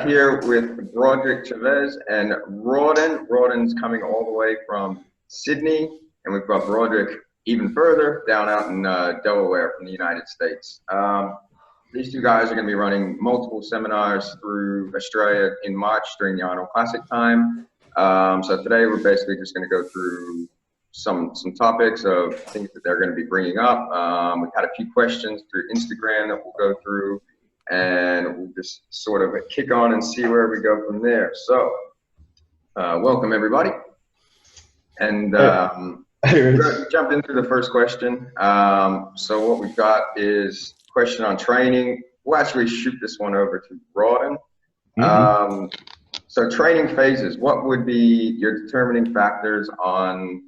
Here with Broderick, Chavez, and Rawdon. Rawdon's coming all the way from Sydney, and we've got Broderick even further down out in Delaware from the United States. These two guys are going to be running multiple seminars through Australia in March during the Arnold Classic time. So today we're basically just going to go through some topics of things that they're going to be bringing up. We've had a few questions through Instagram that we'll go through, and we'll just sort of kick on and see where we go from there. So, welcome everybody. And we're going to jump into the first question. So what we've got is a question on training. We'll actually shoot this one over to Rawdon. So training phases, what would be your determining factors on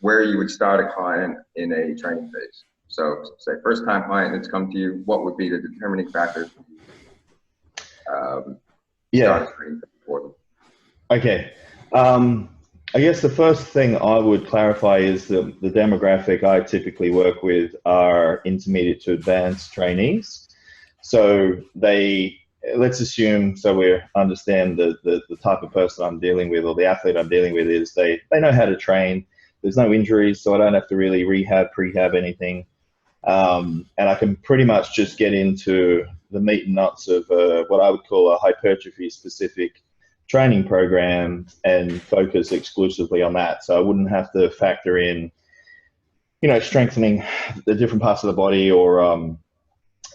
where you would start a client in a training phase? So say first time client that's come to you, what would be the determining factors for them? Okay. I guess the first thing I would clarify is the demographic I typically work with are intermediate to advanced trainees. So let's assume, so we understand the type of person I'm dealing with, or the athlete I'm dealing with, is they know how to train. There's no injuries, so I don't have to really prehab anything. And I can pretty much just get into the meat and nuts of what I would call a hypertrophy specific training program and focus exclusively on that. So I wouldn't have to factor in, strengthening the different parts of the body or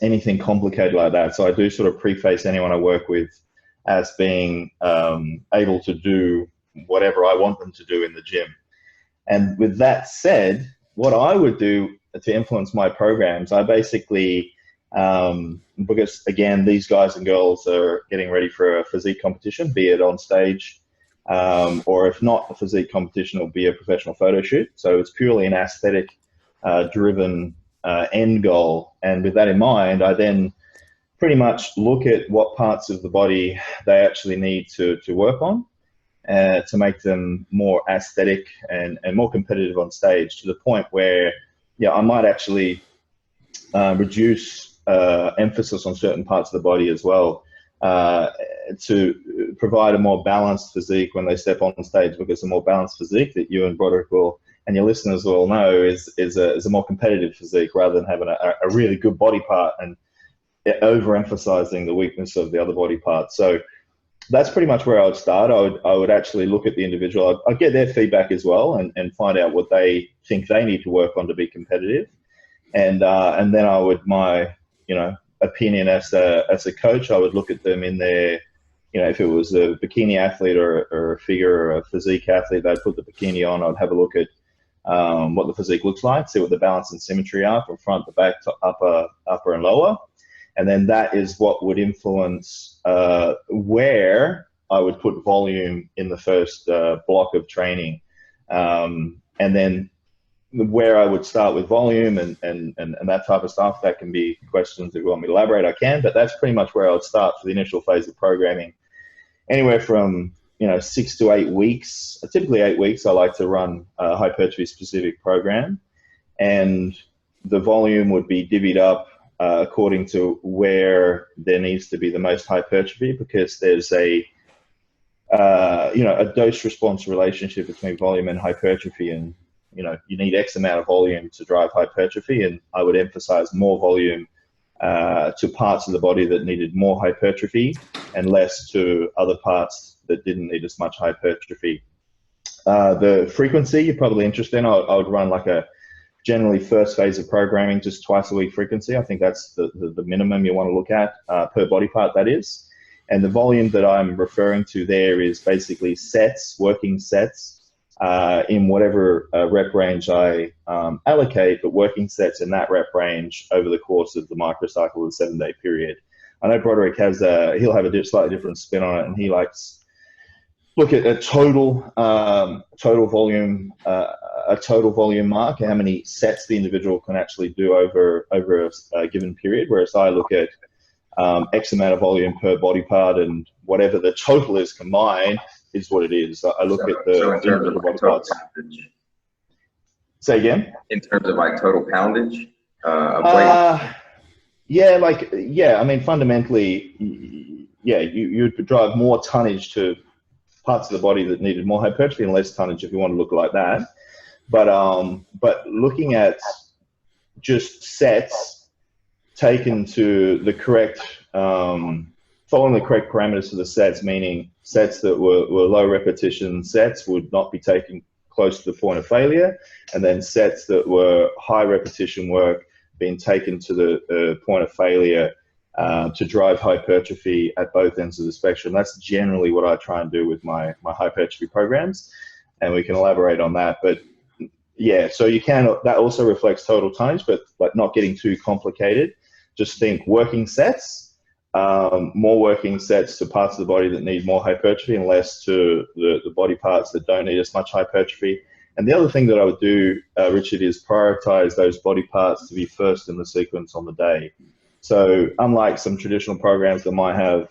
anything complicated like that. So I do sort of preface anyone I work with as being able to do whatever I want them to do in the gym. And with that said, what I would do to influence my programs, I basically, because again, these guys and girls are getting ready for a physique competition, be it on stage, or if not a physique competition, it'll be a professional photo shoot. So it's purely an aesthetic driven end goal. And with that in mind, I then pretty much look at what parts of the body they actually need to work on to make them more aesthetic and more competitive on stage, to the point where, I might actually reduce emphasis on certain parts of the body as well to provide a more balanced physique when they step on stage, because a more balanced physique that you and Broderick will, and your listeners will know, is a more competitive physique, rather than having a really good body part and overemphasizing the weakness of the other body part. So that's pretty much where I would start. I would actually look at the individual. I'd get their feedback as well, and find out what they think they need to work on to be competitive. And then I would, my opinion as a coach, I would look at them in their, if it was a bikini athlete or a figure or a physique athlete, they'd put the bikini on. I'd have a look at what the physique looks like, see what the balance and symmetry are from front to back to upper and lower. And then that is what would influence where I would put volume in the first block of training. And then where I would start with volume and that type of stuff. That can be questions if you want me to elaborate, I can, but that's pretty much where I would start for the initial phase of programming. Anywhere from 6 to 8 weeks, typically 8 weeks, I like to run a hypertrophy specific program, and the volume would be divvied up according to where there needs to be the most hypertrophy, because there's a dose response relationship between volume and hypertrophy, and you need X amount of volume to drive hypertrophy, and I would emphasize more volume to parts of the body that needed more hypertrophy and less to other parts that didn't need as much hypertrophy. The frequency you're probably interested in, I would run like a generally first phase of programming, just twice a week frequency. I think that's the minimum you want to look at per body part, that is. And the volume that I'm referring to there is basically sets, working sets, in whatever rep range I allocate, but working sets in that rep range over the course of the microcycle of the 7-day period. I know Broderick has he'll have a slightly different spin on it, and he likes look at a total volume mark, how many sets the individual can actually do over a given period, whereas I look at X amount of volume per body part, and whatever the total is combined is what it is. I look at the in terms of like body total parts. poundage. Say again? In terms of like total poundage of weight? Yeah, I mean, fundamentally, you'd drive more tonnage to parts of the body that needed more hypertrophy and less tonnage if you want to look like that. But looking at just sets taken to the correct, following the correct parameters for the sets, meaning sets that were low repetition sets would not be taken close to the point of failure, and then sets that were high repetition work being taken to the point of failure to drive hypertrophy at both ends of the spectrum. That's generally what I try and do with my hypertrophy programs, and we can elaborate on that. But yeah, so that also reflects total tonnage, but like not getting too complicated. Just think working sets, more working sets to parts of the body that need more hypertrophy and less to the body parts that don't need as much hypertrophy. And the other thing that I would do, Richard, is prioritize those body parts to be first in the sequence on the day. So unlike some traditional programs that might have,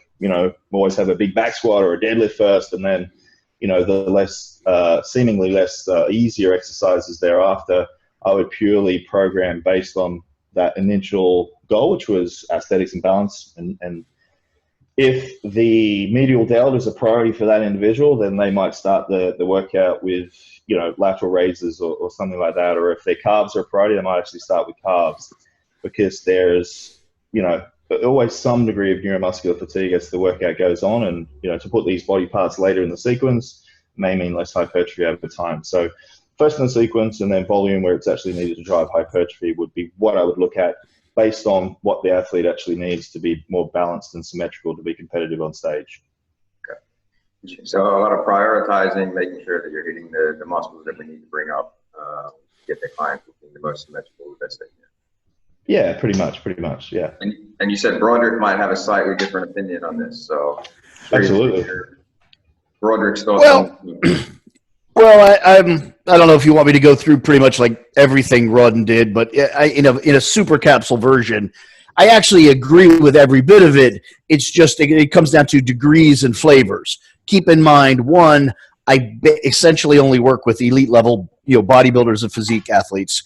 always have a big back squat or a deadlift first, and then, the less, seemingly less easier exercises thereafter, I would purely program based on that initial goal, which was aesthetics and balance. And if the medial delt is a priority for that individual, then they might start the workout with, lateral raises or something like that. Or if their carbs are a priority, they might actually start with carbs, because there's, always some degree of neuromuscular fatigue as the workout goes on. And, to put these body parts later in the sequence may mean less hypertrophy over time. So first in the sequence, and then volume where it's actually needed to drive hypertrophy would be what I would look at based on what the athlete actually needs to be more balanced and symmetrical to be competitive on stage. Okay. So a lot of prioritizing, making sure that you're hitting the muscles that we need to bring up, get the client looking the most symmetrical, the best they can. Yeah, pretty much, yeah. And you said Broderick might have a slightly different opinion on this, so absolutely. Broderick's thoughts. Well, I don't know if you want me to go through pretty much like everything Rawdon did, but in a super capsule version, I actually agree with every bit of it. It's just it comes down to degrees and flavors. Keep in mind, one, I essentially only work with elite level, bodybuilders and physique athletes.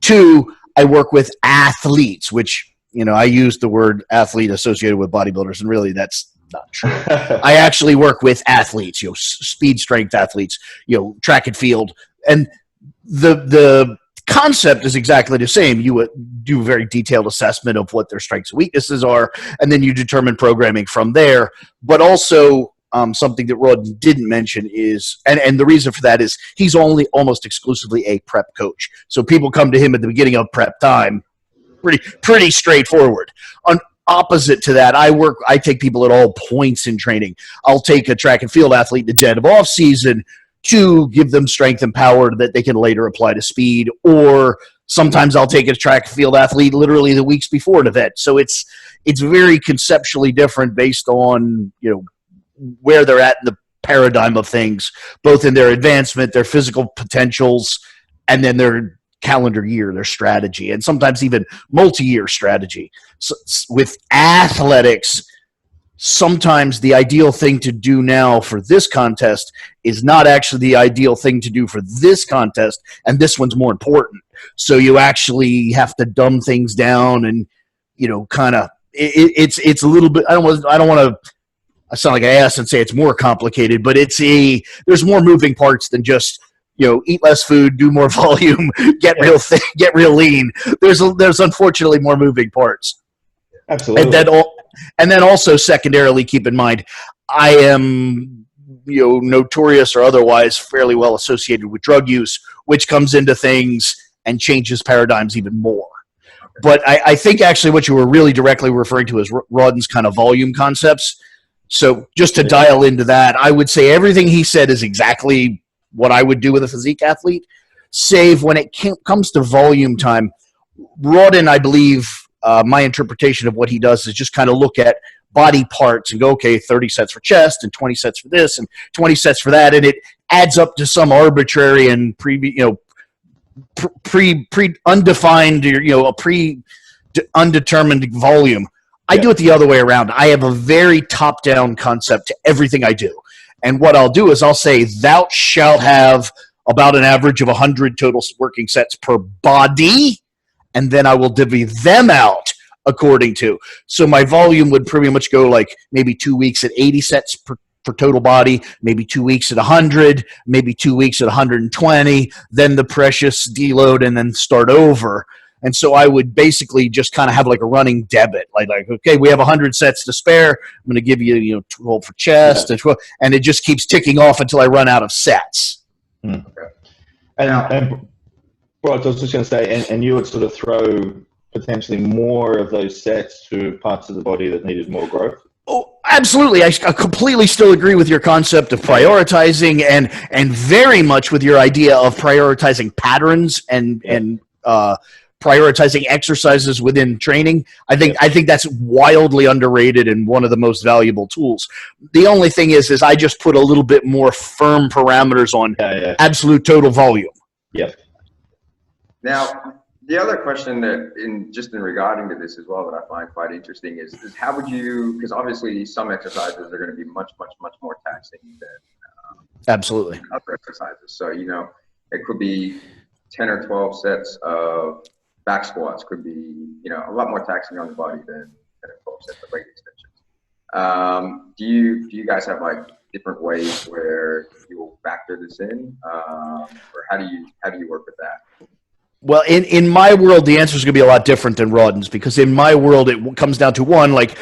Two, I work with athletes, which, I use the word athlete associated with bodybuilders, and really that's not true. I actually work with athletes, speed strength athletes, track and field. And the concept is exactly the same. You do a very detailed assessment of what their strengths and weaknesses are, and then you determine programming from there. But also something that Rawdon didn't mention is, and the reason for that is he's almost exclusively a prep coach. So people come to him at the beginning of prep time, pretty straightforward. Opposite to that, I take people at all points in training. I'll take a track and field athlete in the dead of off season to give them strength and power that they can later apply to speed, or sometimes I'll take a track and field athlete literally the weeks before an event. So it's very conceptually different based on, where they're at in the paradigm of things, both in their advancement, their physical potentials, and then their calendar year, their strategy, and sometimes even multi-year strategy. So with athletics, sometimes the ideal thing to do now for this contest is not actually the ideal thing to do for this contest, and this one's more important. So you actually have to dumb things down, and kind of it's a little bit. I don't want to. I sound like I asked and say it's more complicated, but there's more moving parts than just eat less food, do more volume, get real thin, get real lean. There's unfortunately more moving parts. Absolutely. And then also secondarily, keep in mind, I am notorious or otherwise fairly well associated with drug use, which comes into things and changes paradigms even more. But I think actually what you were really directly referring to is Rawdon's kind of volume concepts. So just to dial into that, I would say everything he said is exactly what I would do with a physique athlete, save when it comes to volume time. Rawdon, I believe, my interpretation of what he does is just kind of look at body parts and go, okay, 30 sets for chest and 20 sets for this and 20 sets for that, and it adds up to some arbitrary and undefined, undetermined volume. I do it the other way around. I have a very top-down concept to everything I do. And what I'll do is I'll say, thou shalt have about an average of 100 total working sets per body, and then I will divvy them out according to. So my volume would pretty much go like maybe 2 weeks at 80 sets for total body, maybe 2 weeks at 100, maybe 2 weeks at 120, then the precious deload, and then start over. And so I would basically just kind of have like a running debit, like okay, we have 100 sets to spare. I'm going to give you 12 for chest, and 12, and it just keeps ticking off until I run out of sets. Okay. And Brod, I was just going to say, and you would sort of throw potentially more of those sets to parts of the body that needed more growth? Oh, absolutely. I completely still agree with your concept of prioritizing and very much with your idea of prioritizing patterns and prioritizing exercises within training. I think that's wildly underrated and one of the most valuable tools. The only thing is I just put a little bit more firm parameters on absolute total volume. Yep. Now, the other question that in regarding to this as well that I find quite interesting is how would you, because obviously some exercises are going to be much more taxing than absolutely other exercises. So, it could be 10 or 12 sets of back squats could be, a lot more taxing on the body than 10 or 12 sets of leg extensions. Do you guys have like different ways where you will factor this in, or how do you work with that? Well, in my world, the answer is going to be a lot different than Rawdon's, because in my world, it comes down to one, like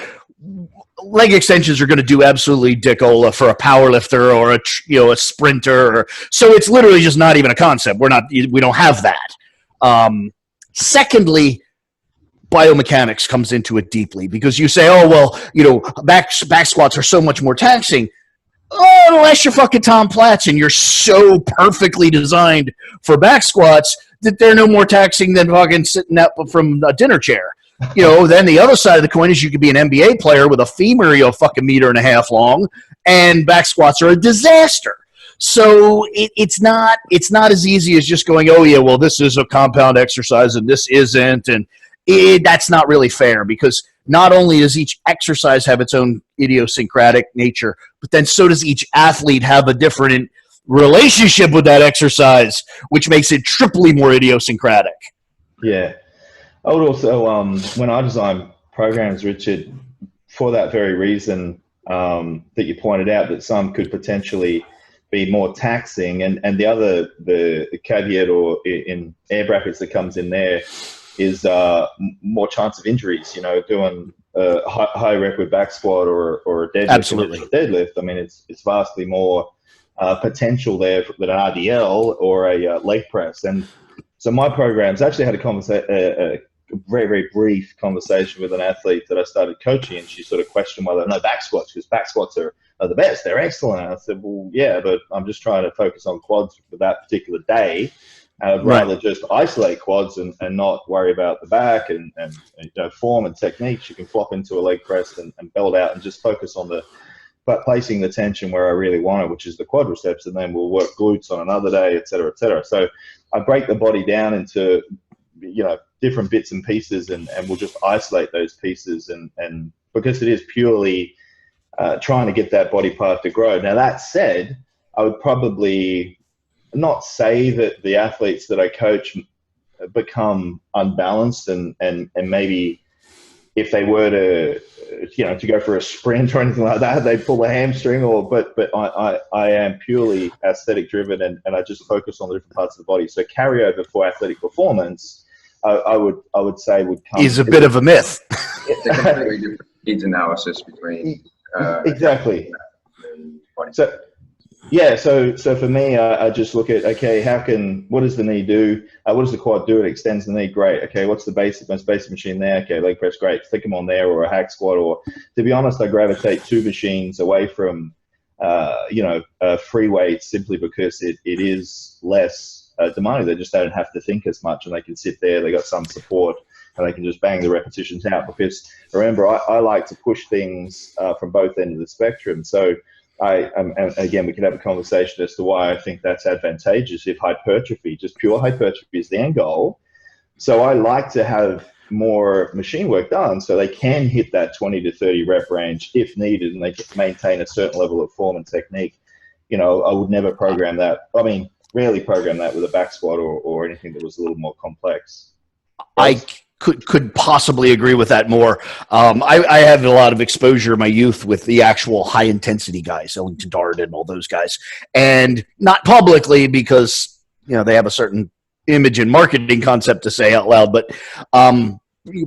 leg extensions are going to do absolutely dickola for a power lifter or a sprinter. So it's literally just not even a concept. We don't have that. Secondly, biomechanics comes into it deeply, because you say, oh, well, back squats are so much more taxing. Oh, unless you're fucking Tom Platz and you're so perfectly designed for back squats that they're no more taxing than fucking sitting up from a dinner chair. Then the other side of the coin is you could be an NBA player with a femur, fucking 1.5 meters long, and back squats are a disaster. So it's not as easy as just going, oh yeah, well, this is a compound exercise and this isn't, and that's not really fair, because not only does each exercise have its own idiosyncratic nature, but then so does each athlete have a different relationship with that exercise, which makes it triply more idiosyncratic. Yeah. I would also, when I design programs, Richard, for that very reason that you pointed out, that some could potentially be more taxing, and the caveat or in air brackets that comes in there is more chance of injuries. Doing a high rep with back squat or a deadlift. Absolutely. Deadlift. I mean, it's vastly more potential there than an RDL or a leg press. And so my programs actually had a very, very brief conversation with an athlete that I started coaching, and she sort of questioned whether no back squats, because back squats are the best. They're excellent. And I said, well, yeah, but I'm just trying to focus on quads for that particular day. I'd rather just isolate quads and not worry about the back and form and techniques. You can flop into a leg press and belt out and just focus on but placing the tension where I really want it, which is the quadriceps, and then we'll work glutes on another day, et cetera, et cetera. So I break the body down into, different bits and pieces, and we'll just isolate those pieces. And because it is purely trying to get that body part to grow. Now, that said, I would probably not say that the athletes that I coach become unbalanced and maybe if they were to go for a sprint or anything like that, they pull a hamstring, but I am purely aesthetic driven, and I just focus on the different parts of the body. So carryover for athletic performance, I would say would come is a bit of a myth. It's a completely different needs analysis between exactly. So for me, I just look at, okay, what does the knee do? What does the quad do? It extends the knee, great. Okay, what's the most basic machine there? Okay, leg press, great. Stick them on there, or a hack squat, or to be honest, I gravitate two machines away from, free weights, simply because it is less demanding. They just don't have to think as much, and they can sit there. They got some support, and they can just bang the repetitions out. Because remember, I like to push things from both ends of the spectrum. So. And again, we can have a conversation as to why I think that's advantageous if hypertrophy, just pure hypertrophy, is the end goal. So I like to have more machine work done so they can hit that 20 to 30 rep range if needed, and they can maintain a certain level of form and technique. I would never program that. I mean, rarely program that with a back squat or anything that was a little more complex. could possibly agree with that more. I have a lot of exposure in my youth with the actual high intensity guys, Ellington Dart and all those guys, and not publicly because they have a certain image and marketing concept to say out loud, but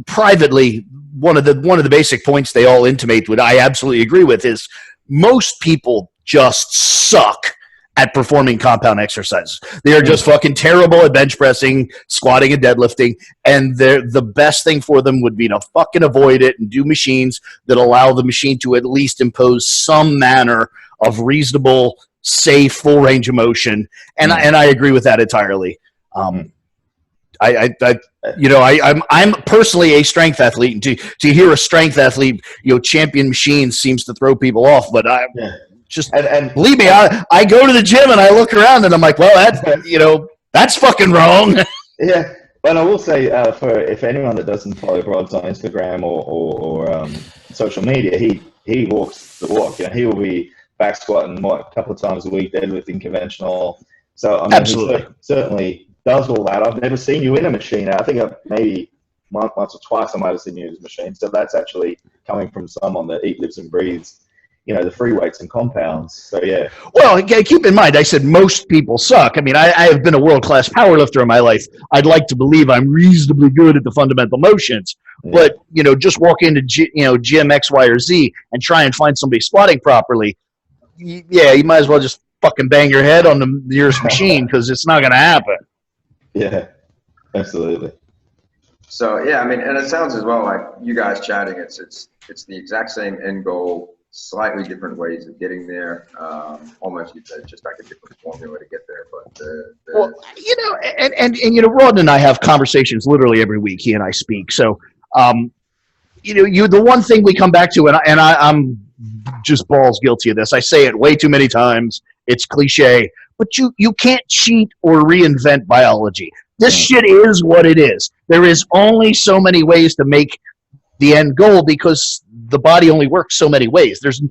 privately, one of the basic points they all intimate, what I absolutely agree with, is most people just suck at performing compound exercises. They are just fucking terrible at bench pressing, squatting, and deadlifting, and the best thing for them would be to fucking avoid it and do machines that allow the machine to at least impose some manner of reasonable, safe, full range of motion. And I agree with that entirely. I'm personally a strength athlete, and to hear a strength athlete, champion machines seems to throw people off, but and believe me, I go to the gym and I look around and I'm like, well, that's fucking wrong. Yeah, but I will say, for if anyone that doesn't follow Brod's on Instagram or social media, he walks the walk. He will be back squatting a couple of times a week, deadlifting conventional. So I mean, absolutely, he certainly does all that. I've never seen you in a machine. I think maybe once or twice I might have seen you in a machine. So that's actually coming from someone that eats, lives, and breathes the free weights and compounds. So yeah. Well, keep in mind, I said most people suck. I mean, I have been a world-class powerlifter in my life. I'd like to believe I'm reasonably good at the fundamental motions. Yeah. But, just walk into gym X, Y, or Z and try and find somebody squatting properly. Yeah, you might as well just fucking bang your head on the nearest machine because it's not going to happen. Yeah, absolutely. So, yeah, I mean, and it sounds as well like you guys chatting, it's the exact same end goal, slightly different ways of getting there. Almost you'd say just like a different formula to get there. But well, Rawdon and I have conversations literally every week. He and I speak. So, the one thing we come back to, and I'm just balls guilty of this. I say it way too many times. It's cliche, but you can't cheat or reinvent biology. This shit is what it is. There is only so many ways to make the end goal because the body only works so many ways. There's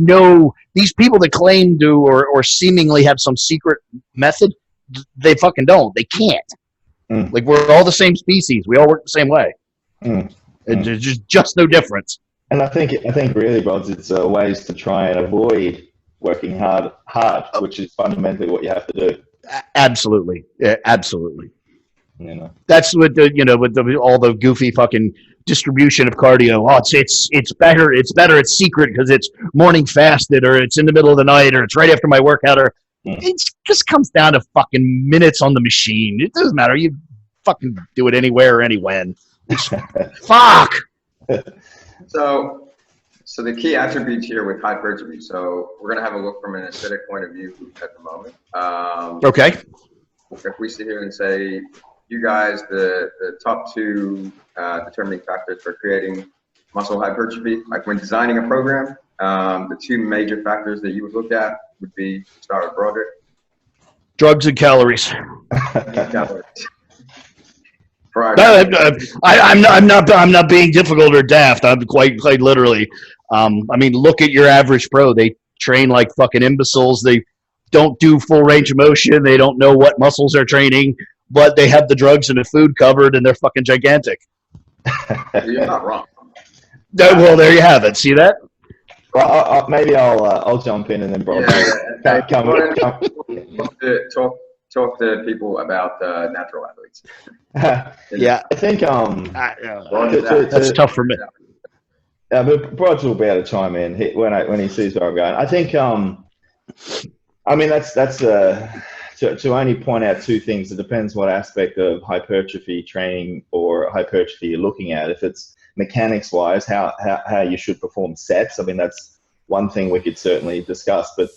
no, these people that claim to or seemingly have some secret method, they fucking don't. They can't. Like, we're all the same species. We all work the same way. There's just no difference. And I think really, Rods, it's ways to try and avoid working hard, which is fundamentally what you have to do. Absolutely. Yeah, absolutely. That's what all the goofy fucking distribution of cardio. Oh, it's better. It's secret because it's morning fasted, or it's in the middle of the night, or it's right after my workout, or it just comes down to fucking minutes on the machine. It doesn't matter. You fucking do it anywhere, anywhen. Fuck. So the key attributes here with hypertrophy. So we're gonna have a look from an aesthetic point of view at the moment. Okay. If we sit here and say, you guys, the top two determining factors for creating muscle hypertrophy, like when designing a program, the two major factors that you would look at would be, start with Broderick. Drugs and calories. Calories. I'm not being difficult or daft. I'm quite literally. I mean, look at your average pro. They train like fucking imbeciles. They don't do full range of motion. They don't know what muscles they're training, but they have the drugs and the food covered, and they're fucking gigantic. You're not wrong. Well, there you have it. See that? Well, maybe I'll jump in and then talk to people about natural athletes. Yeah, I think that's tough for me. But Brod's will be able to chime in when he sees where I'm going. I think I mean that's to only point out two things. It depends what aspect of hypertrophy training or hypertrophy you're looking at. If it's mechanics wise, how you should perform sets. I mean, that's one thing we could certainly discuss. But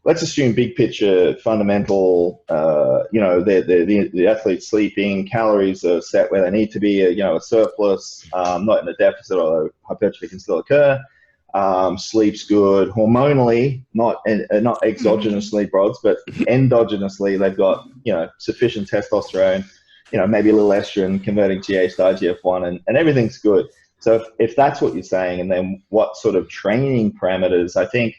let's assume big picture, fundamental. The athlete's sleeping, calories are set where they need to be. A surplus, not in a deficit, although hypertrophy can still occur. Sleep's good. Hormonally, not exogenously, Brods, but endogenously, they've got sufficient testosterone. Maybe a little estrogen converting GH to IGF-1, and everything's good. So if that's what you're saying, and then what sort of training parameters, I think,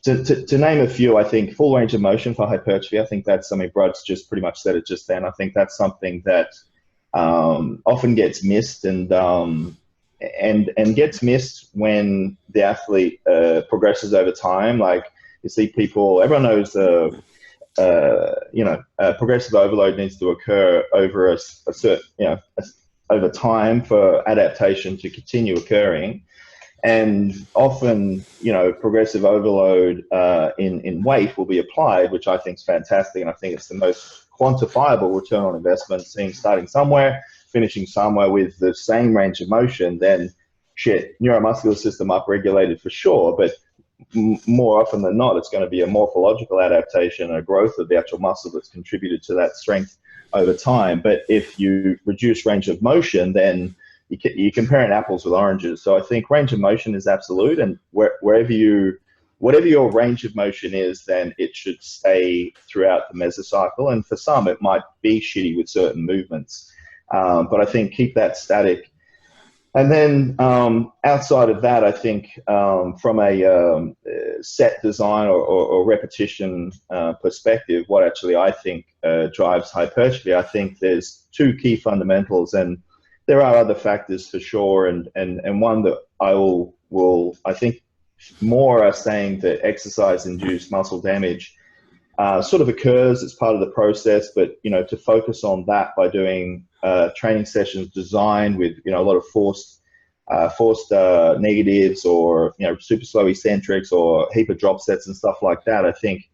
to name a few, I think full range of motion for hypertrophy, I think that's something Brod's just pretty much said it just then. I think that's something that often gets missed and gets missed when the athlete progresses over time. Like you see people, everyone knows progressive overload needs to occur over a certain, over time for adaptation to continue occurring. And often, progressive overload in weight will be applied, which I think is fantastic. And I think it's the most quantifiable return on investment, seeing starting somewhere, finishing somewhere with the same range of motion. Then shit, neuromuscular system upregulated for sure, but more often than not, it's going to be a morphological adaptation, a growth of the actual muscle that's contributed to that strength over time. But if you reduce range of motion, then you're comparing apples with oranges. So I think range of motion is absolute, and whatever your range of motion is, then it should stay throughout the mesocycle. And for some, it might be shitty with certain movements, but I think keep that static. And then outside of that, I think from a set design or repetition perspective, what actually I think drives hypertrophy, I think there's two key fundamentals, and there are other factors for sure. And one that I think more are saying that exercise-induced muscle damage sort of occurs as part of the process, but to focus on that by doing training sessions designed with a lot of forced negatives, or super slow eccentrics, or heap of drop sets and stuff like that. I think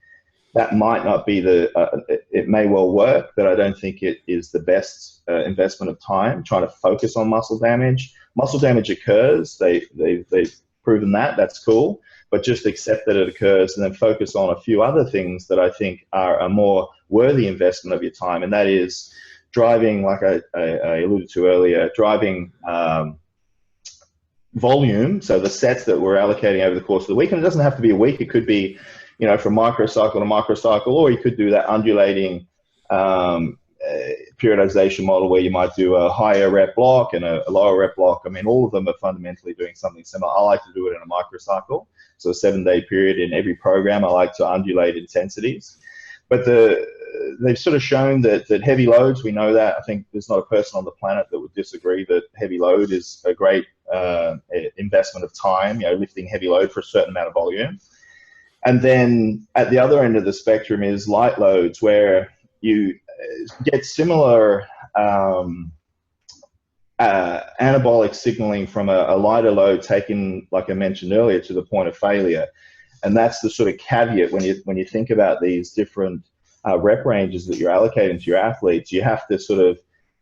that might not be it may well work, but I don't think it is the best investment of time trying to focus on muscle damage. Muscle damage occurs. They've proven that. That's cool. But just accept that it occurs and then focus on a few other things that I think are a more worthy investment of your time. And that is driving, like I alluded to earlier, driving volume. So the sets that we're allocating over the course of the week, and it doesn't have to be a week. It could be, from microcycle to microcycle, or you could do that undulating periodization model where you might do a higher rep block and a lower rep block. I mean, all of them are fundamentally doing something similar. I like to do it in a microcycle. So a 7-day period in every program, I like to undulate intensities. But they've sort of shown that heavy loads, we know that. I think there's not a person on the planet that would disagree that heavy load is a great investment of time, lifting heavy load for a certain amount of volume. And then at the other end of the spectrum is light loads, where you get similar anabolic signaling from a lighter load taken, like I mentioned earlier, to the point of failure. And that's the sort of caveat when you think about these different rep ranges that you're allocating to your athletes. You have to sort of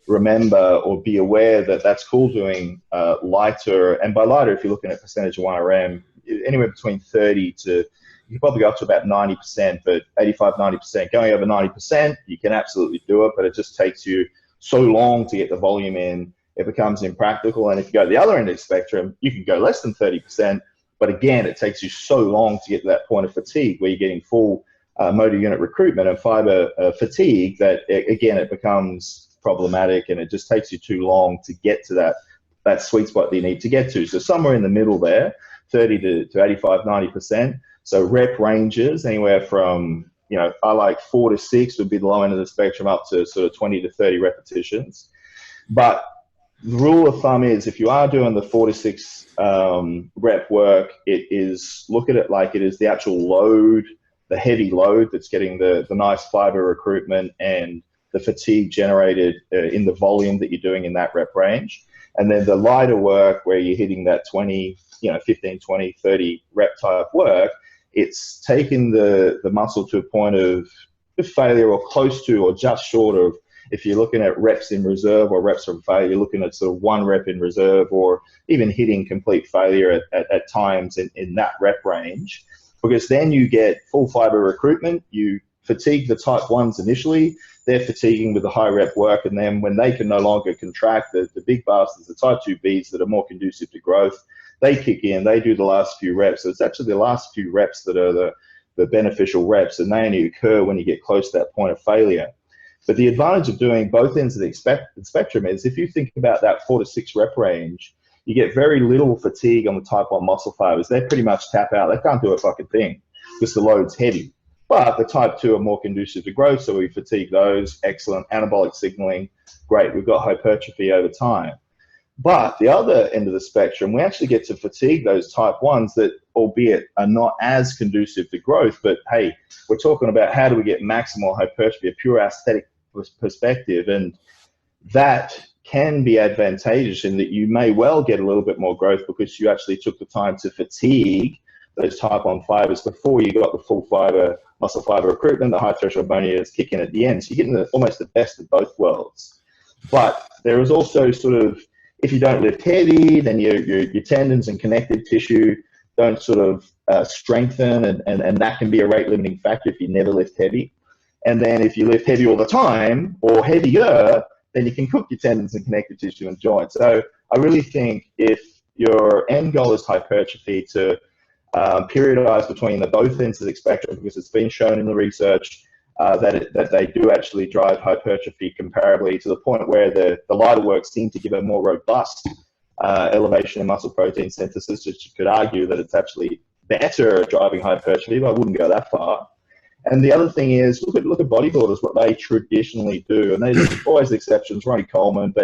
remember or be aware that that's cool doing lighter. And by lighter, if you're looking at percentage of 1RM, anywhere between 30 to, you can probably go up to about 90%, but 85, 90%. Going over 90%, you can absolutely do it, but it just takes you so long to get the volume in, it becomes impractical. And if you go to the other end of the spectrum, you can go less than 30%, but again, it takes you so long to get to that point of fatigue where you're getting full motor unit recruitment and fiber fatigue that, again, it becomes problematic, and it just takes you too long to get to that sweet spot that you need to get to. So somewhere in the middle there, 30 to 85, 90%. So rep ranges anywhere from, I like 4 to 6 would be the low end of the spectrum, up to sort of 20 to 30 repetitions. But the rule of thumb is, if you are doing the 4 to 6 rep work, it is, look at it like it is the actual load, the heavy load that's getting the nice fiber recruitment and the fatigue generated in the volume that you're doing in that rep range. And then the lighter work where you're hitting that 20, 15, 20, 30 rep type work, it's taking the muscle to a point of failure, or close to, or just short of. If you're looking at reps in reserve or reps from failure, you're looking at sort of 1 rep in reserve, or even hitting complete failure at times in that rep range, because then you get full fiber recruitment. You fatigue the type 1s initially. They're fatiguing with the high rep work, and then when they can no longer contract, the big bastards, the type 2Bs that are more conducive to growth, they kick in, they do the last few reps. So it's actually the last few reps that are the beneficial reps, and they only occur when you get close to that point of failure. But the advantage of doing both ends of the spectrum is, if you think about that 4 to 6 rep range, you get very little fatigue on the type 1 muscle fibers. They pretty much tap out. They can't do a fucking thing because the load's heavy. But the type 2 are more conducive to growth, so we fatigue those. Excellent. Anabolic signaling, great. We've got hypertrophy over time. But the other end of the spectrum, we actually get to fatigue those type 1s that, albeit are not as conducive to growth, but hey, we're talking about how do we get maximal hypertrophy, a pure aesthetic perspective, and that can be advantageous in that you may well get a little bit more growth because you actually took the time to fatigue those type 1 fibers before you got the full fiber, muscle fiber recruitment, the high threshold bone units kick in at the end. So you're getting almost the best of both worlds. But there is also sort of, if you don't lift heavy, then your tendons and connective tissue don't sort of strengthen, and that can be a rate limiting factor if you never lift heavy. And then if you lift heavy all the time or heavier, then you can cook your tendons and connective tissue and joints. So I really think if your end goal is hypertrophy, to periodize between the both ends of the spectrum, because it's been shown in the research that they do actually drive hypertrophy comparably, to the point where the lighter work seemed to give a more robust elevation in muscle protein synthesis, which you could argue that it's actually better at driving hypertrophy, but I wouldn't go that far. And the other thing is, look at bodybuilders, what they traditionally do, and there's always exceptions, Ronnie Coleman,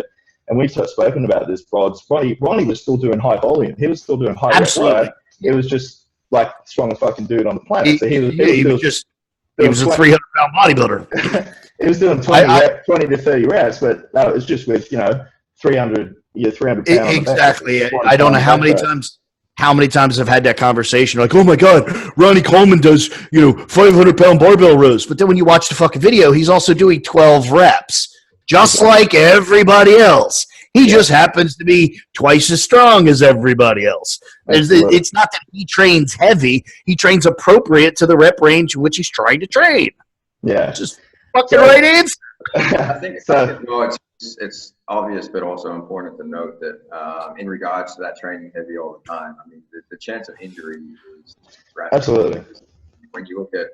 and we've spoken about this, Brods. Ronnie was still doing high volume. He was still doing high work. It was just like the strongest fucking dude on the planet. He was a 300-pound bodybuilder. He was doing 20 to 30 reps, but that was just with 300 pounds. Exactly. I don't know how many times I've had that conversation. Like, oh my God, Ronnie Coleman does 500-pound barbell rows, but then when you watch the fucking video, he's also doing 12 reps, just like everybody else. He just happens to be twice as strong as everybody else. It's not that he trains heavy. He trains appropriate to the rep range in which he's trying to train. Yeah. Just fucking right answer. I think it's obvious, but also important to note that in regards to that training heavy all the time, I mean, the chance of injury is rapid. Absolutely. When you look at,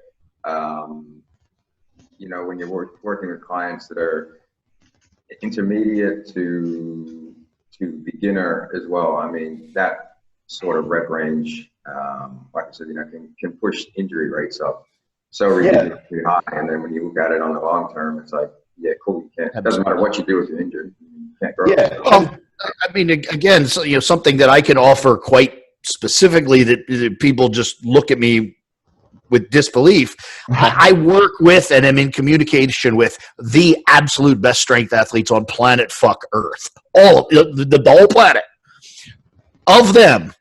when you're working with clients that are intermediate to beginner as well, I mean, that sort of rep range, like I said, can push injury rates up so ridiculously high. And then when you look at it on the long term, it's like, yeah, cool. You can't. It doesn't matter what you do if you're injured. You can't grow. Yeah. Well, I mean, again, so, something that I can offer quite specifically that people just look at me with disbelief. I work with and am in communication with the absolute best strength athletes on planet fuck Earth. All the whole planet. Of them,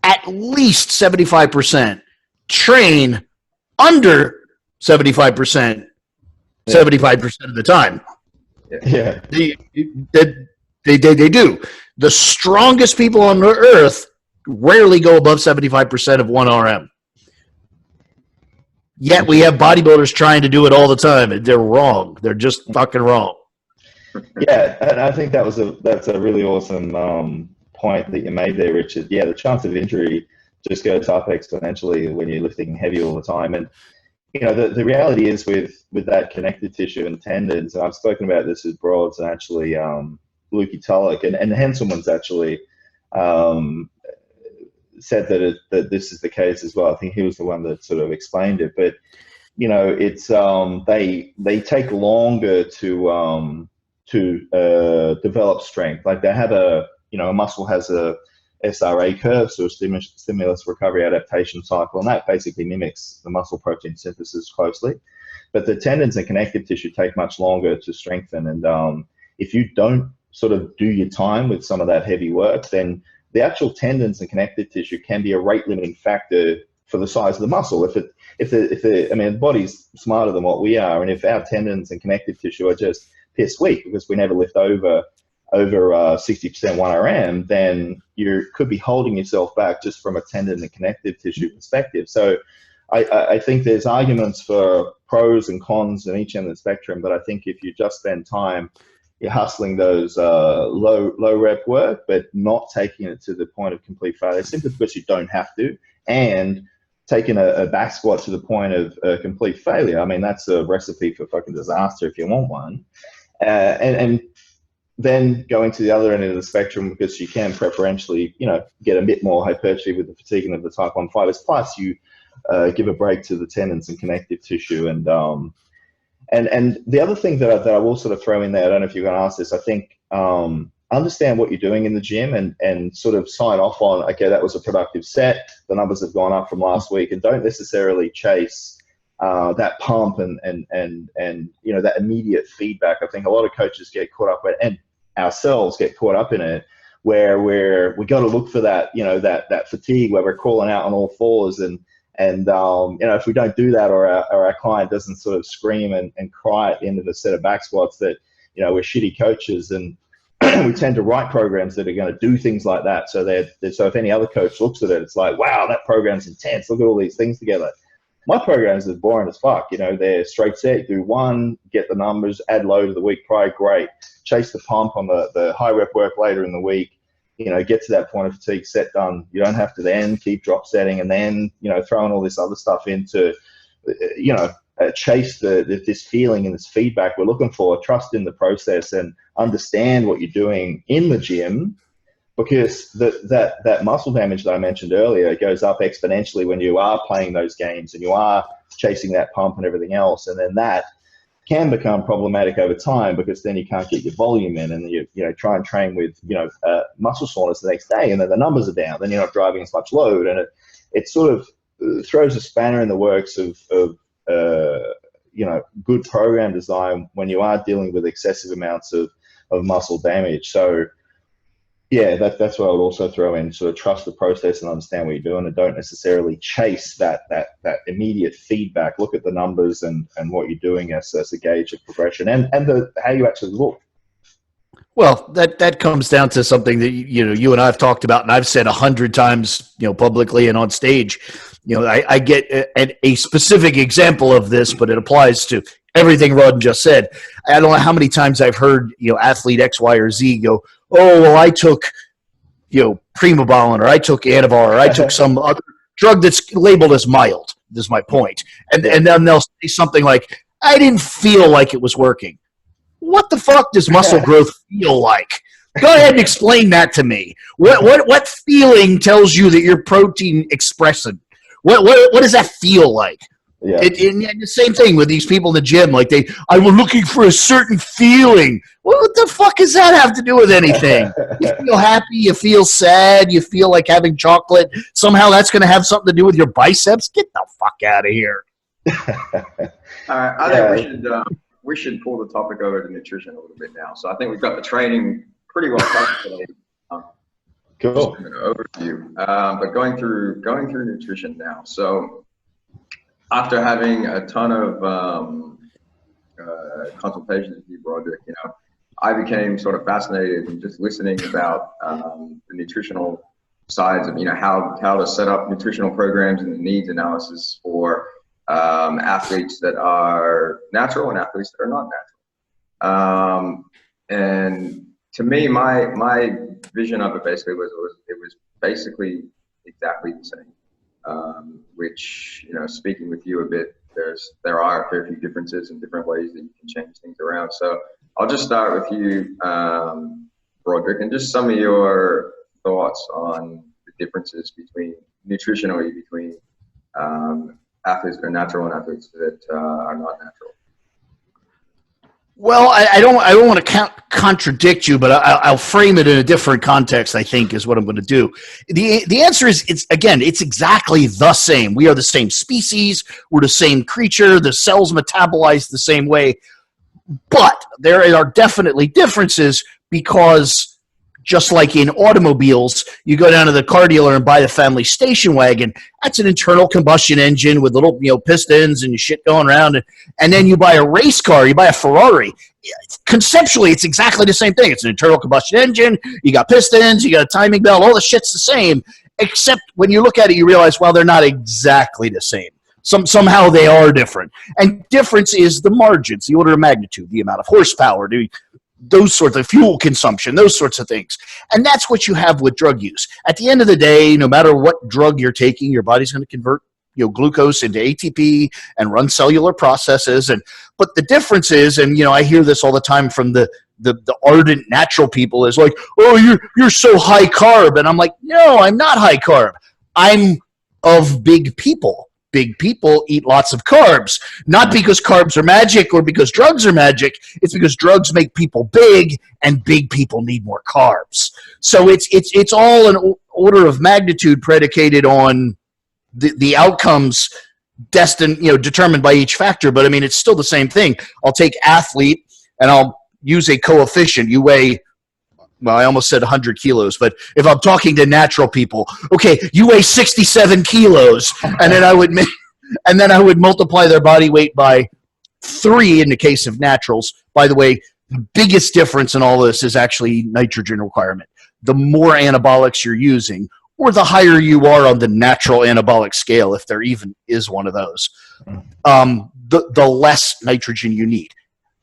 at least 75% train under 75%. 75% of the time. Yeah. They do. The strongest people on the earth rarely go above 75% of 1RM. Yet we have bodybuilders trying to do it all the time, and they're wrong. They're just fucking wrong. Yeah, and I think that's a really awesome point that you made there, Richard. Yeah, the chance of injury just goes up exponentially when you're lifting heavy all the time. And the reality is with that connective tissue and tendons, and I've spoken about this with Broads and actually Lukey Tulloch, and Henselman's actually said that this is the case as well. I think he was the one that sort of explained it. But it's they take longer to develop strength. Like they have a muscle has a SRA curve, so a stimulus recovery adaptation cycle, and that basically mimics the muscle protein synthesis closely. But the tendons and connective tissue take much longer to strengthen, and if you don't sort of do your time with some of that heavy work, then the actual tendons and connective tissue can be a rate limiting factor for the size of the muscle. The body's smarter than what we are, and if our tendons and connective tissue are just piss weak because we never lift over 60% 1RM, then you could be holding yourself back just from a tendon and connective tissue perspective. So I think there's arguments for pros and cons in each end of the spectrum, but I think if you just spend time, you're hustling those low rep work, but not taking it to the point of complete failure simply because you don't have to, and taking a back squat to the point of complete failure. I mean, that's a recipe for fucking disaster if you want one. And then going to the other end of the spectrum, because you can preferentially, get a bit more hypertrophy with the fatiguing of the type 1 fibers. Plus, you give a break to the tendons and connective tissue. And the other thing that I will sort of throw in there, I don't know if you're going to ask this, I think understand what you're doing in the gym and sort of sign off on, okay, that was a productive set, the numbers have gone up from last week, and don't necessarily chase that pump and you know, that immediate feedback. I think a lot of coaches get caught up with, and ourselves get caught up in it, where we got to look for that, you know, that fatigue where we're crawling out on all fours, and you know, if we don't do that, or our client doesn't sort of scream and cry at the end of a set of back squats, that, you know, we're shitty coaches. And we tend to write programs that are going to do things like that. So so if any other coach looks at it, it's like, wow, that program's intense. Look at all these things together. My programs are boring as fuck. You know, they're straight set, do one, get the numbers, add load of the week prior, great. Chase the pump on the high rep work later in the week. You know, get to that point of fatigue, set done. You don't have to then keep drop setting and then, you know, throwing all this other stuff into, you know, chase this feeling and this feedback we're looking for. Trust in the process and understand what you're doing in the gym, because that muscle damage that I mentioned earlier goes up exponentially when you are playing those games and you are chasing that pump and everything else. And then that can become problematic over time, because then you can't get your volume in, and you know, try and train with, you know, muscle soreness the next day, and then the numbers are down, then you're not driving as much load, and it sort of throws a spanner in the works of you know, good program design when you are dealing with excessive amounts of muscle damage. So yeah, that's what I would also throw in, sort of trust the process and understand what you're doing, and don't necessarily chase that immediate feedback. Look at the numbers and what you're doing as a gauge of progression, and how you actually look. Well, that comes down to something that, you know, you and I have talked about, and I've said 100 times, you know, publicly and on stage. You know, I get a specific example of this, but it applies to everything Rawdon just said. I don't know how many times I've heard, you know, athlete X, Y, or Z go, oh, well, I took, you know, Primobolan, or I took Anavar, or I took some other drug that's labeled as mild. This is my point. And then they'll say something like, I didn't feel like it was working. What the fuck does muscle growth feel like? Go ahead and explain that to me. What feeling tells you that you're protein expressing? What does that feel like? Yeah. And the same thing with these people in the gym. Like I was looking for a certain feeling. Well, what the fuck does that have to do with anything? You feel happy, you feel sad, you feel like having chocolate. Somehow that's going to have something to do with your biceps? Get the fuck out of here. All right, I think we should pull the topic over to nutrition a little bit now. So I think we've got the training pretty well covered today. Cool. Just an overview, but going through nutrition now. So after having a ton of consultations with you, Broderick, you know, I became sort of fascinated in just listening about the nutritional sides of, you know, how to set up nutritional programs and the needs analysis for athletes that are natural and athletes that are not natural. And to me, my vision of it basically was basically exactly the same. Which, you know, speaking with you a bit, there are a fair few differences and different ways that you can change things around. So I'll just start with you, Broderick, and just some of your thoughts on the differences nutritionally between athletes that are natural and athletes that are not natural. Well, I don't want to contradict you, but I'll frame it in a different context, I think, is what I'm going to do. The answer is, it's exactly the same. We are the same species. We're the same creature. The cells metabolize the same way. But there are definitely differences, because just like in automobiles, you go down to the car dealer and buy the family station wagon. That's an internal combustion engine with little, you know, pistons and shit going around. And then you buy a race car, you buy a Ferrari. Conceptually, it's exactly the same thing. It's an internal combustion engine. You got pistons, you got a timing belt. All the shit's the same, except when you look at it, you realize, well, they're not exactly the same. Somehow they are different. And difference is the margins, the order of magnitude, the amount of horsepower, those sorts of fuel consumption, those sorts of things. And that's what you have with drug use. At the end of the day, no matter what drug you're taking, your body's going to convert, you know, glucose into ATP and run cellular processes. But the difference is, and, you know, I hear this all the time from the ardent natural people, is like, oh, you're so high carb. And I'm like, no, I'm not high carb. I'm of big people. big people eat lots of carbs, not because carbs are magic or because drugs are magic. It's because drugs make people big, and big people need more carbs. So it's all an order of magnitude predicated on the outcomes destined, determined by each factor. But I mean, it's still the same thing. I'll take athlete and I'll use a coefficient. You weigh, well, I almost said 100 kilos, but if I'm talking to natural people, okay, you weigh 67 kilos, and then I would multiply their body weight by 3 in the case of naturals. By the way, the biggest difference in all this is actually nitrogen requirement. The more anabolics you're using, or the higher you are on the natural anabolic scale, if there even is one of those, the less nitrogen you need.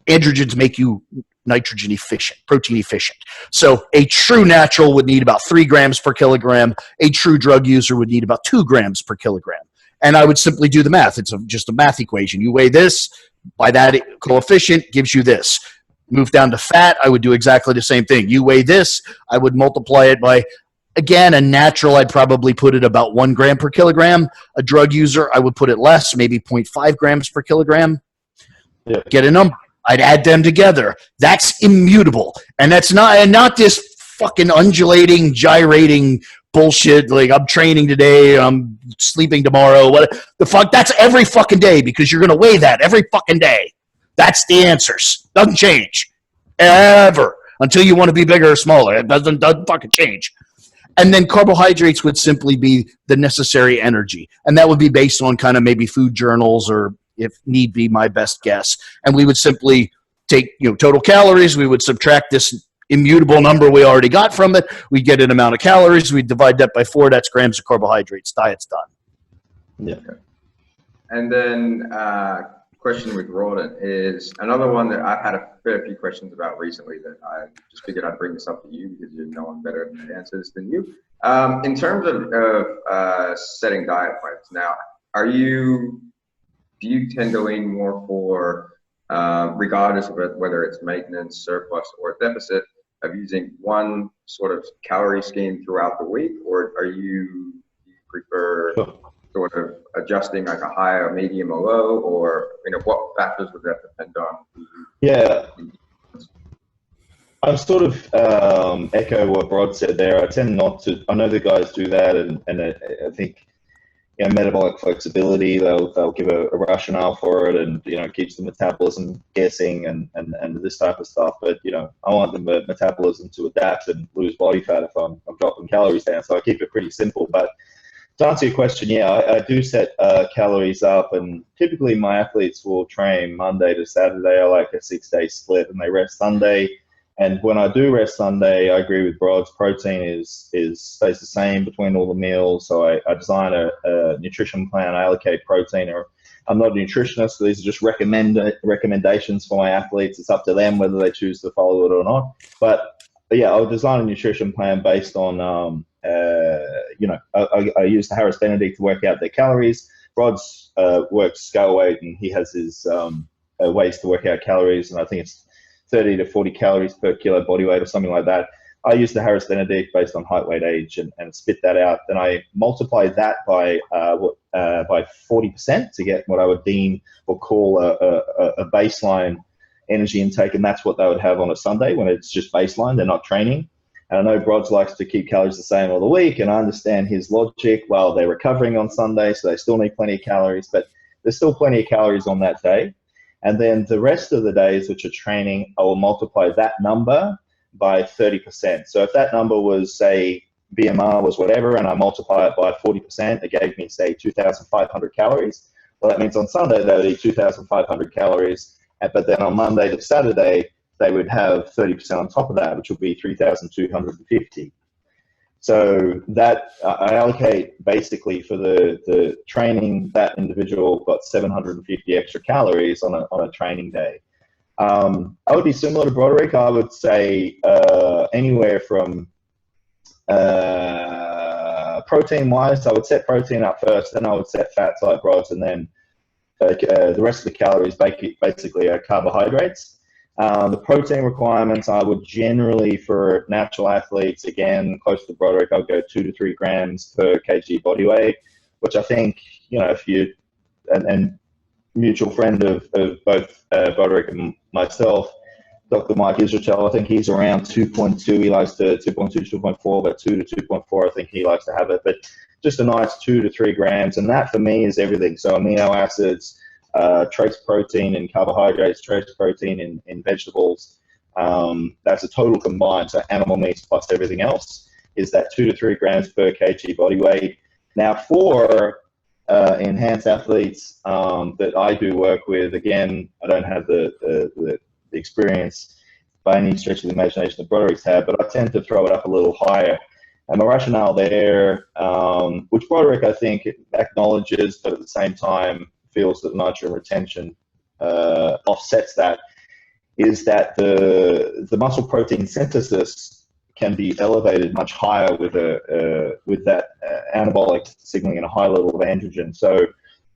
Androgens make you nitrogen efficient, protein efficient. So a true natural would need about 3 grams per kilogram. A true drug user would need about 2 grams per kilogram. And I would simply do the math. It's just a math equation. You weigh this, by that coefficient gives you this. Move down to fat, I would do exactly the same thing. You weigh this, I would multiply it by, again, a natural, I'd probably put it about 1 gram per kilogram. A drug user, I would put it less, maybe 0.5 grams per kilogram. Yeah. Get a number. I'd add them together. That's immutable. And that's not this fucking undulating, gyrating bullshit. Like, I'm training today, I'm sleeping tomorrow. What the fuck? That's every fucking day, because you're going to weigh that every fucking day. That's the answers. Doesn't change. Ever. Until you want to be bigger or smaller. It doesn't fucking change. And then carbohydrates would simply be the necessary energy. And that would be based on kind of maybe food journals, or if need be, my best guess. And we would simply take, total calories. We would subtract this immutable number we already got from it. We get an amount of calories. We divide that by 4. That's grams of carbohydrates. Diet's done. Yeah. And then question with Rawdon is another one that I've had a fair few questions about recently that I just figured I'd bring this up to you because you know I'm better at the answers than you. In terms of setting diet plans, now, do you tend to lean more for, regardless of whether it's maintenance, surplus, or deficit, of using one sort of calorie scheme throughout the week, or do you prefer sort of adjusting like a high or medium or low, or what factors would that depend on? Yeah, I'm sort of echo what Brod said there. I tend not to. I know the guys do that, and I think metabolic flexibility. They'll give a rationale for it, and keeps the metabolism guessing and this type of stuff. But I want the metabolism to adapt and lose body fat if I'm dropping calories down. So I keep it pretty simple. But to answer your question, yeah, I do set calories up, and typically my athletes will train Monday to Saturday. I like a 6-day split, and they rest Sunday. And when I do rest Sunday, I agree with Brod's. Protein stays the same between all the meals. So I design a nutrition plan. I allocate protein. Or I'm not a nutritionist, so these are just recommendations for my athletes. It's up to them whether they choose to follow it or not. But yeah, I'll design a nutrition plan based on I use the Harris Benedict to work out their calories. Brod's works scale weight, and he has his ways to work out calories, and I think it's 30 to 40 calories per kilo body weight or something like that. I use the Harris Benedict based on height, weight, age, and spit that out. Then I multiply that by 40% to get what I would deem or call a baseline energy intake, and that's what they would have on a Sunday when it's just baseline. They're not training. And I know Brods likes to keep calories the same all the week, and I understand his logic. Well, they're recovering on Sunday, so they still need plenty of calories, but there's still plenty of calories on that day. And then the rest of the days which are training, I will multiply that number by 30%. So if that number was, say, BMR was whatever, and I multiply it by 40%, it gave me, say, 2,500 calories. Well, that means on Sunday they would eat 2,500 calories, but then on Monday to Saturday, they would have 30% on top of that, which would be 3,250. So that I allocate basically for the training, that individual got 750 extra calories on a training day. I would be similar to Broderick. I would say anywhere from protein-wise, I would set protein up first, then I would set fats like Brod's, and then the rest of the calories basically are carbohydrates. The protein requirements, I would generally, for natural athletes, again, close to Broderick, I'll go 2 to 3 grams per kg body weight, which I think, if you and mutual friend of both Broderick and myself, Dr. Mike Israel, I think he's around 2.2. He likes to 2.2, 2.4, but 2 to 2.4, I think he likes to have it. But just a nice 2 to 3 grams, and that for me is everything. So amino acids, trace protein in carbohydrates, trace protein in vegetables. That's a total combined, so animal meats plus everything else is that 2 to 3 grams per kg body weight. Now for enhanced athletes that I do work with, again, I don't have the experience by any stretch of the imagination that Broderick's had, but I tend to throw it up a little higher. And the rationale there, which Broderick, I think, acknowledges, but at the same time feels that nitrogen retention offsets that, is that the muscle protein synthesis can be elevated much higher with that anabolic signaling and a high level of androgen. So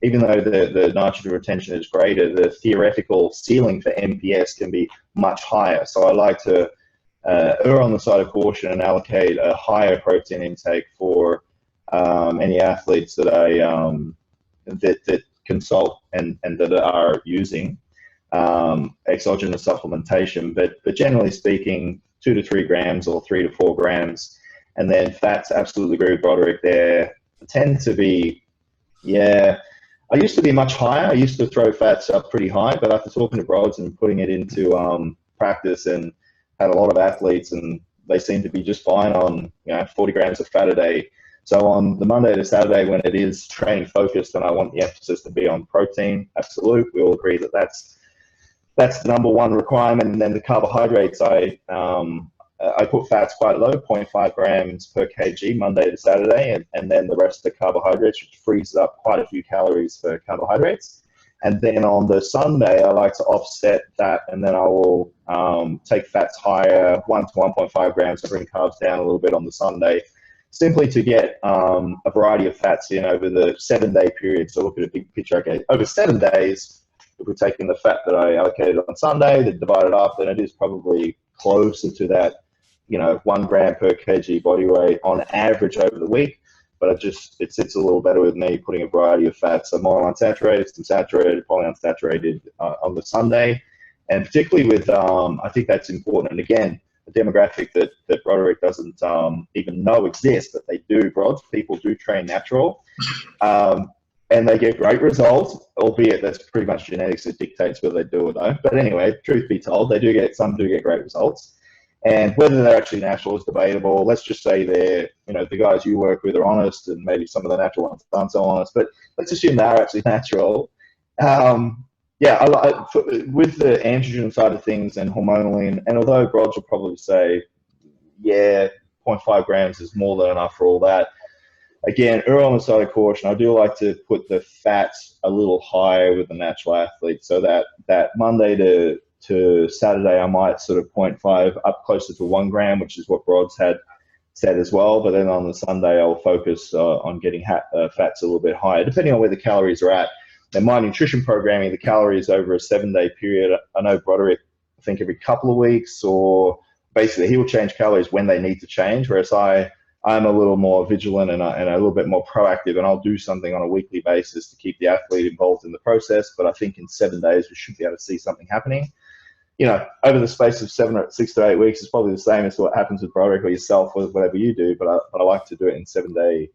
even though the nitrogen retention is greater, the theoretical ceiling for MPS can be much higher. So I like to err on the side of caution and allocate a higher protein intake for any athletes that I that consult and that are using exogenous supplementation. But generally speaking, 2 to 3 grams or 3 to 4 grams, and then fats. Absolutely agree with Broderick there. Tend to be, yeah. I used to be much higher. I used to throw fats up pretty high, but after talking to Brods and putting it into practice, and had a lot of athletes, and they seem to be just fine on 40 grams of fat a day. So on the Monday to Saturday, when it is training focused, and I want the emphasis to be on protein, absolute. We all agree that that's the number one requirement. And then the carbohydrates, I put fats quite low, 0.5 grams per kg Monday to Saturday, and then the rest of the carbohydrates, which frees up quite a few calories for carbohydrates. And then on the Sunday, I like to offset that, and then I will take fats higher, 1 to 1.5 grams, to bring carbs down a little bit on the Sunday, simply to get a variety of fats in over the 7-day period. So look at a big picture. Okay, over 7 days, if we're taking the fat that I allocated on Sunday, then divide it up, then it is probably closer to that, 1 gram per kg body weight on average over the week. But it sits a little better with me putting a variety of fats, so more unsaturated, some saturated, polyunsaturated on the Sunday. And particularly with, I think that's important. And again, a demographic that Broderick doesn't even know exists, but they do, Brods. People do train natural. And they get great results, albeit that's pretty much genetics that dictates whether they do or don't. But anyway, truth be told, some do get great results. And whether they're actually natural is debatable. Let's just say they're, the guys you work with are honest, and maybe some of the natural ones aren't so honest. But let's assume they are actually natural. With the androgen side of things and hormonally, and although Brods will probably say, 0.5 grams is more than enough for all that. Again, err on the side of caution. I do like to put the fats a little higher with the natural athlete, so that Monday to Saturday, I might sort of 0.5 up closer to 1 gram, which is what Brods had said as well. But then on the Sunday, I'll focus on getting fats a little bit higher, depending on where the calories are at. And my nutrition programming, the calories over a 7-day period, I know Broderick, I think every couple of weeks, or basically he will change calories when they need to change, whereas I'm a little more vigilant and a little bit more proactive, and I'll do something on a weekly basis to keep the athlete involved in the process. But I think in 7 days, we should be able to see something happening. Over the space of 6 to 8 weeks, it's probably the same as what happens with Broderick or yourself or whatever you do, but I like to do it in 7-day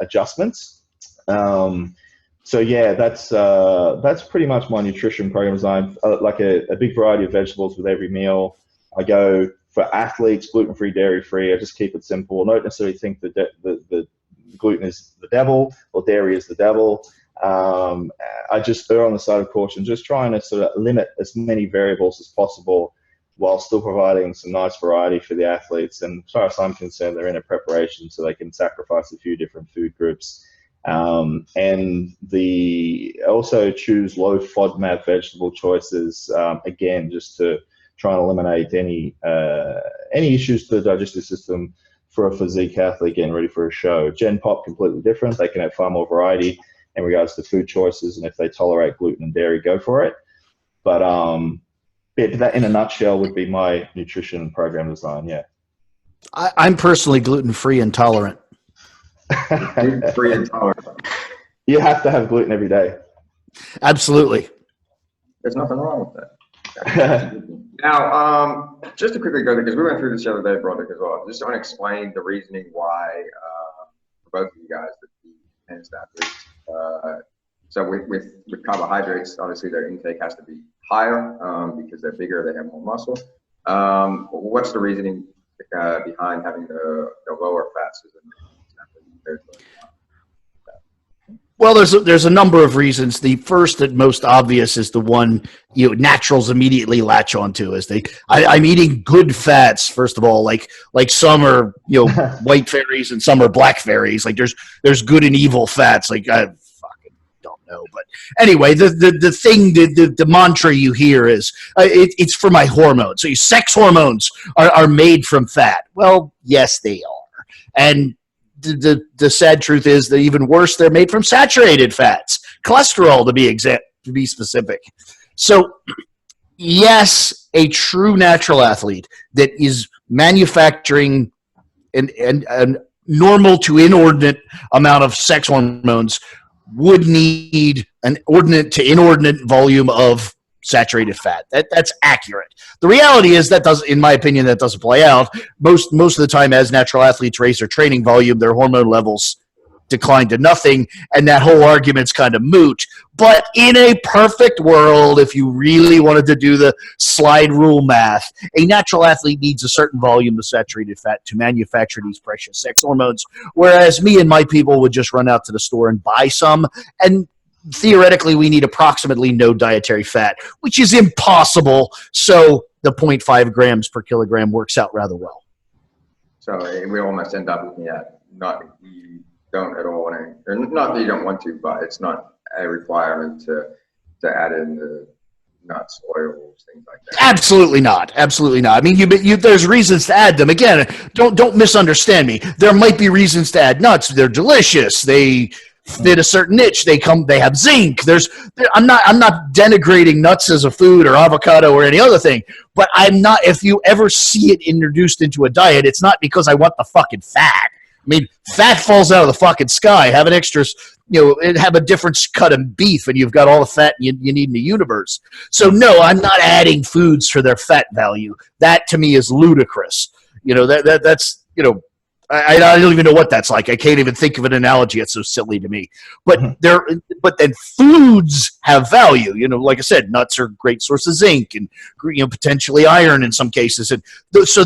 adjustments. So yeah, that's pretty much my nutrition program design. Like a big variety of vegetables with every meal. I go for athletes, gluten-free, dairy-free. I just keep it simple. I don't necessarily think the gluten is the devil or dairy is the devil. I just err on the side of caution, just trying to sort of limit as many variables as possible while still providing some nice variety for the athletes. And as far as I'm concerned, they're in a preparation so they can sacrifice a few different food groups. And also choose low FODMAP vegetable choices, again, just to try and eliminate any issues to the digestive system for a physique athlete getting ready for a show. Gen Pop, completely different. They can have far more variety in regards to food choices, and if they tolerate gluten and dairy, go for it. But that in a nutshell would be my nutrition program design. Yeah, I'm personally gluten-free intolerant. Gluten-free intolerant. You have to have gluten every day. Absolutely. There's nothing wrong with that. Now, just to quickly go there, because we went through this the other day, Broderick, as well. Just want to explain the reasoning why, for both of you guys, that the advanced athletes, so with carbohydrates, obviously their intake has to be higher because they're bigger, they have more muscle. What's the reasoning behind having the lower fats as an athlete? Well, there's a number of reasons. The first and most obvious is the one naturals immediately latch onto is I'm eating good fats. First of all, like some are white fairies and some are black fairies. Like there's good and evil fats. Like I fucking don't know, but anyway, the thing the mantra you hear is it's for my hormones. So sex hormones are made from fat. Well, yes, they are, and the sad truth is that even worse, they're made from saturated fats, cholesterol to be specific. So yes, a true natural athlete that is manufacturing an normal to inordinate amount of sex hormones would need an ordinate to inordinate volume of saturated fat. That's accurate. The reality is in my opinion, that doesn't play out. Most of the time, as natural athletes raise their training volume, their hormone levels decline to nothing, and that whole argument's kind of moot. But in a perfect world, if you really wanted to do the slide rule math, a natural athlete needs a certain volume of saturated fat to manufacture these precious sex hormones, whereas me and my people would just run out to the store and buy some, and theoretically, we need approximately no dietary fat, which is impossible. So the 0.5 grams per kilogram works out rather well. So we almost end up looking at you don't at all want to, or not that you don't want to, but it's not a requirement to add in the nuts, oils, things like that. Absolutely not. Absolutely not. I mean, there's reasons to add them. Again, don't misunderstand me. There might be reasons to add nuts. They're delicious. They fit a certain niche. They have zinc. I'm not denigrating nuts as a food or avocado or any other thing, but I'm not. If you ever see it introduced into a diet, it's not because I want the fucking fat. I mean, fat falls out of the fucking sky. Have an extra, have a different cut of beef, and you've got all the fat you need in the universe. So no, I'm not adding foods for their fat value. That to me is ludicrous. That's I don't even know what that's like. I can't even think of an analogy. It's so silly to me. But but then foods have value. Like I said, nuts are a great source of zinc and potentially iron in some cases. And so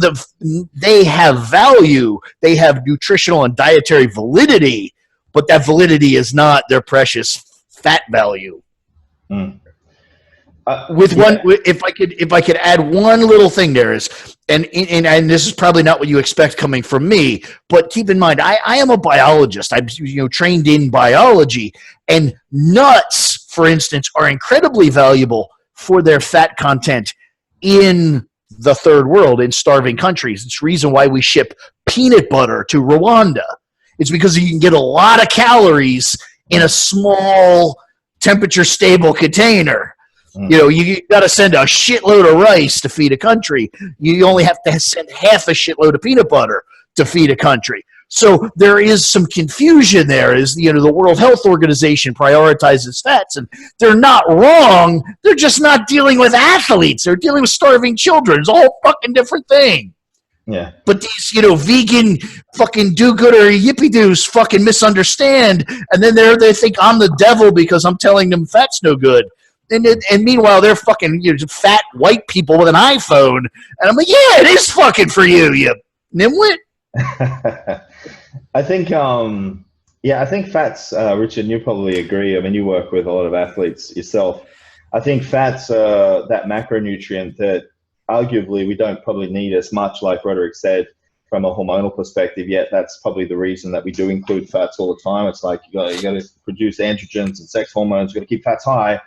they have value. They have nutritional and dietary validity, but that validity is not their precious fat value. Mm. If I could add one little thing there is, and this is probably not what you expect coming from me, but keep in mind, I am a biologist. I'm trained in biology, and nuts, for instance, are incredibly valuable for their fat content in the third world, in starving countries. It's the reason why we ship peanut butter to Rwanda. It's because you can get a lot of calories in a small temperature stable container. You got to send a shitload of rice to feed a country. You only have to send half a shitload of peanut butter to feed a country. So there is some confusion there. The World Health Organization prioritizes fats, and they're not wrong. They're just not dealing with athletes. They're dealing with starving children. It's a whole fucking different thing. Yeah. But these, vegan fucking do-gooder yippee-doos fucking misunderstand, and then they think I'm the devil because I'm telling them fat's no good. And meanwhile, they're fucking fat white people with an iPhone. And I'm like, yeah, it is fucking for you, you nimwit. I think fats, Richard, and you probably agree. I mean, you work with a lot of athletes yourself. I think fats are that macronutrient that arguably we don't probably need as much, like Broderick said, from a hormonal perspective, yet that's probably the reason that we do include fats all the time. It's like you got to produce androgens and sex hormones. You got to keep fats high.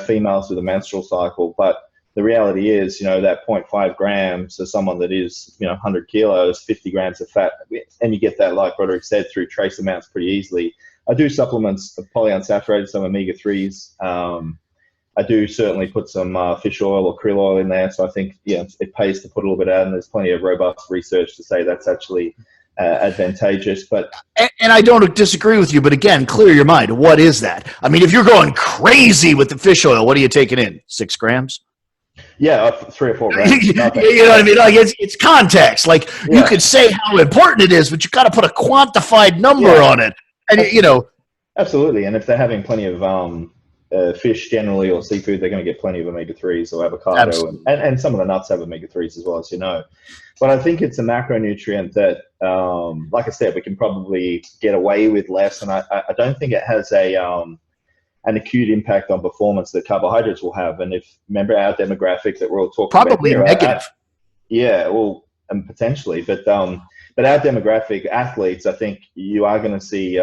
Females with a menstrual cycle, but the reality is, that 0.5 grams to someone that is, 100 kilos, 50 grams of fat, and you get that, like Broderick said, through trace amounts pretty easily. I do supplements of polyunsaturated, some omega-3s. I do certainly put some fish oil or krill oil in there, so I think, it pays to put a little bit out, and there's plenty of robust research to say that's actually advantageous. But and I don't disagree with you, but again, clear your mind. What is that? I mean, if you're going crazy with the fish oil, what are you taking in? 6 grams? Yeah, 3 or 4 grams. You know what I mean? Like it's context. Like you could say how important it is, but you got to put a quantified number on it. And absolutely. And if they're having plenty of fish generally or seafood, they're going to get plenty of omega-3s or avocado, and some of the nuts have omega-3s as well, as you know. But I think it's a macronutrient that, like I said, we can probably get away with less, and I don't think it has an acute impact on performance that carbohydrates will have. And if remember our demographic that we're all talking probably about here, negative. Well, and potentially, but our demographic athletes, I think you are going to see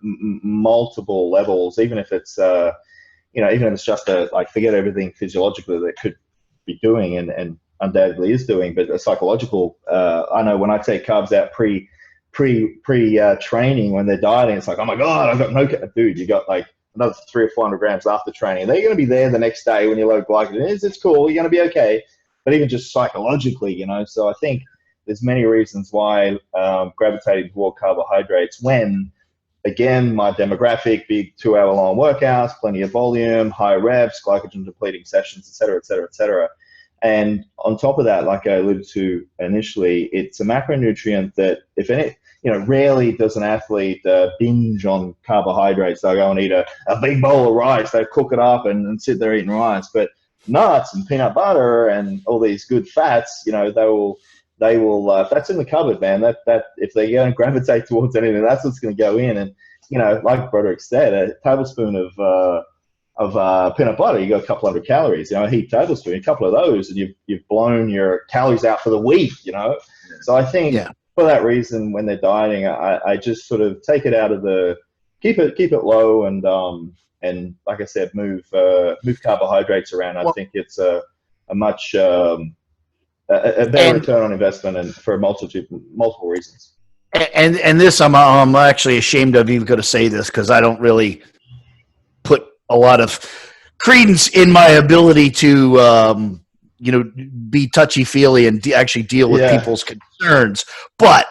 multiple levels, even if it's even if it's just forget everything physiologically that could be doing and undoubtedly is doing, but a psychological. I know when I take carbs out pre training when they're dieting, it's like, oh my god, I've got no dude. You got like another 300 or 400 grams after training. They're going to be there the next day when you load glycogen. It's cool. You're going to be okay. But even just psychologically, so I think there's many reasons why gravitating toward carbohydrates when, again, my demographic, big 2-hour-long workouts, plenty of volume, high reps, glycogen depleting sessions, et cetera, et cetera, et cetera. And on top of that, like I alluded to initially, it's a macronutrient that, if any, rarely does an athlete binge on carbohydrates. They'll go and eat a big bowl of rice. They cook it up and sit there eating rice. But nuts and peanut butter and all these good fats, they will if that's in the cupboard, man, that if they're going to gravitate towards anything, that's what's going to go in. And like Broderick said, a tablespoon of peanut butter, you got a couple hundred calories. A heaped tablespoon, a couple of those, and you've blown your calories out for the week. So I think for that reason, when they're dieting, I just sort of take it out of keep it low and like I said, move carbohydrates around. I think it's a much a better return on investment, and for multiple reasons. And this, I'm actually ashamed of even going to say this because I don't really put a lot of credence in my ability to be touchy-feely and actually deal with people's concerns. But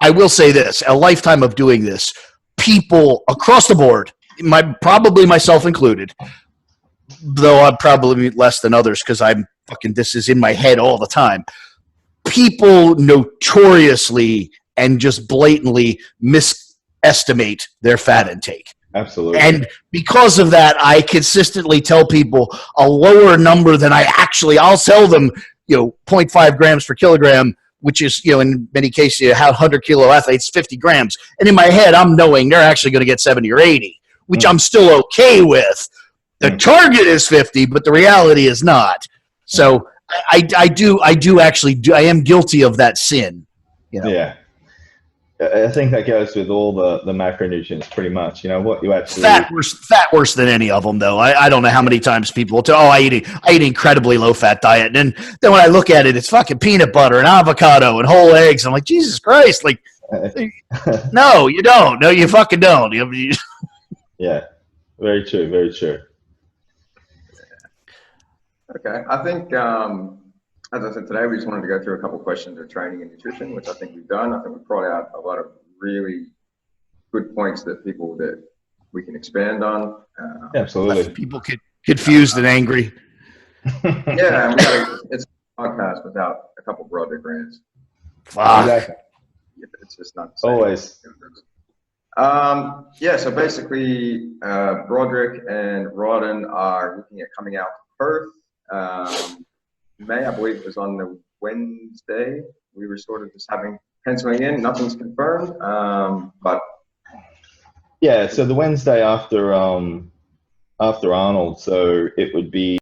I will say this, a lifetime of doing this, people across the board, probably myself included, though I'm probably less than others because this is in my head all the time. People notoriously and just blatantly misestimate their fat intake. Absolutely. And because of that, I consistently tell people a lower number than I'll sell them, 0.5 grams per kilogram, which is, in many cases, 100-kilo athletes, 50 grams. And in my head, I'm knowing they're actually going to get 70 or 80, which I'm still okay with. The target is 50, but the reality is not. So I am guilty of that sin. Yeah. I think that goes with all the macronutrients pretty much. What you actually fat worse than any of them though. I don't know how many times people will tell, I eat an incredibly low fat diet, and then when I look at it, it's fucking peanut butter and avocado and whole eggs. I'm like, Jesus Christ, like no, you don't. No, you fucking don't. Yeah, very true, very true. Okay, I think as I said today, we just wanted to go through a couple of questions of training and nutrition, which I think we've done. I think we brought out a lot of really good points that we can expand on. Absolutely. People get confused and angry. Yeah, it's a podcast without a couple of Broderick rants. Exactly. It's just not the same. Always. So basically, Broderick and Rawdon are looking at coming out to Perth. May, I believe, was on the Wednesday. We were sort of just penciling in. Nothing's confirmed, but yeah. So the Wednesday after Arnold, so it would be